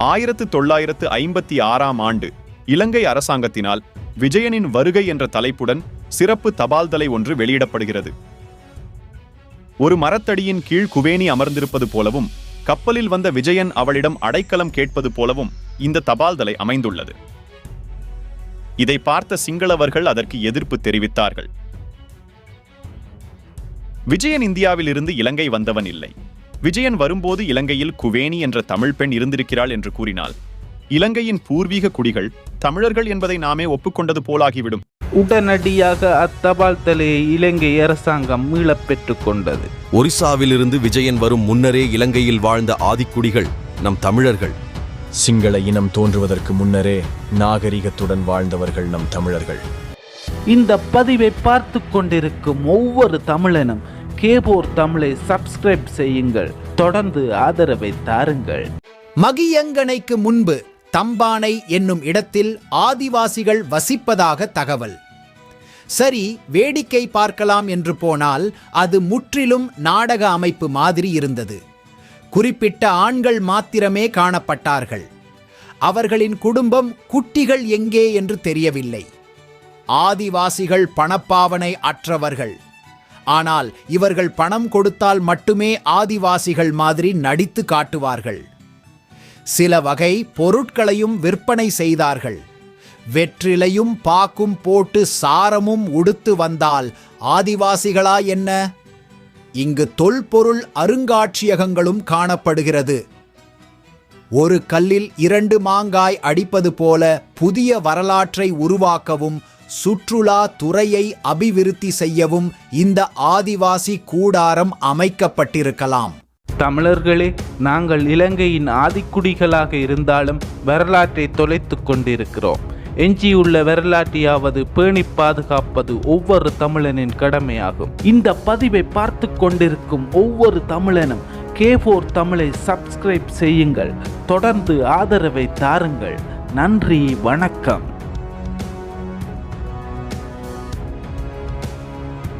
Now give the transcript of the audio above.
1956ஆம் ஆண்டு இலங்கை அரசாங்கத்தினால் விஜயனின் வருகை என்ற தலைப்புடன் சிறப்பு தபால்தலை ஒன்று வெளியிடப்படுகிறது. ஒரு மரத்தடியின் கீழ் குவேணி அமர்ந்திருப்பது போலவும் கப்பலில் வந்த விஜயன் அவளிடம் அடைக்கலம் கேட்பது போலவும் இந்த தபால்தலை அமைந்துள்ளது. இதை பார்த்த சிங்களவர்கள் அதற்கு எதிர்ப்பு தெரிவித்தார்கள். விஜயன் இந்தியாவில் இருந்து இலங்கை வந்தவன் இல்லை. விஜயன் வரும்போது இலங்கையில் குவேணி என்ற தமிழ் பெண் இருந்திருக்கிறாள் என்று கூறினால் இலங்கையின் பூர்வீக குடிகள் தமிழர்கள் என்பதை நாமே ஒப்புக்கொண்டது போலாகிவிடும். உடனடியாக அத்தபால் தலையை இலங்கை அரசாங்கம் மீளப் பெற்றுக் கொண்டது. ஒரிசாவிலிருந்து விஜயன் வரும் முன்னரே இலங்கையில் வாழ்ந்த ஆதிக்குடிகள் நம் தமிழர்கள். சிங்கள இனம் தோன்றுவதற்கு முன்னரே நாகரிகத்துடன் வாழ்ந்தவர்கள் நம் தமிழர்கள். இந்த பதிவை பார்த்து கொண்டிருக்கும் ஒவ்வொரு தமிழனும் கேபோர் தமிழை சப்ஸ்கிரைப் செய்யுங்கள். தொடர்ந்து ஆதரவை தாருங்கள். மகியங்கனைக்கு முன்பு தம்பானை என்னும் இடத்தில் ஆதிவாசிகள் வசிப்பதாக தகவல். சரி, வேடிக்கை பார்க்கலாம் என்று போனால் அது முற்றிலும் நாடக அமைப்பு மாதிரி இருந்தது. குறிப்பிட்ட ஆண்கள் மாத்திரமே காணப்பட்டார்கள். அவர்களின் குடும்பம் குட்டிகள் எங்கே என்று தெரியவில்லை. ஆதிவாசிகள் பணப்பாவனை அற்றவர்கள். ஆனால் இவர்கள் பணம் கொடுத்தால் மட்டுமே ஆதிவாசிகள் மாதிரி நடித்து காட்டுவார்கள். சில வகை பொருட்களையும் விற்பனை செய்தார்கள். வெற்றிலையும் பாக்கும் போட்டு சாரமும் உடுத்து வந்தால் ஆதிவாசிகளா என்ன? இங்கு தொல்பொருள் அருங்காட்சியகங்களும் காணப்படுகிறது. ஒரு கல்லில் 2 மாங்காய் அடிப்பது போல புதிய வரலாற்றை உருவாக்கவும் சுற்றுலா துறையை அபிவிருத்தி செய்யவும் இந்த ஆதிவாசி கூடாரம் அமைக்கப்பட்டிருக்கலாம். தமிழர்களே, நாங்கள் இலங்கையின் ஆதிக்குடிகளாக இருந்தாலும் வரலாற்றை தொலைத்து கொண்டிருக்கிறோம். எஞ்சியுள்ள வரலாற்றையாவது பேணி பாதுகாப்பது ஒவ்வொரு தமிழனின் கடமையாகும். இந்த பதிவை பார்த்து கொண்டிருக்கும் ஒவ்வொரு தமிழனும் கேபோர் தமிழை சப்ஸ்கிரைப் செய்யுங்கள். தொடர்ந்து ஆதரவை தாருங்கள். நன்றி, வணக்கம்.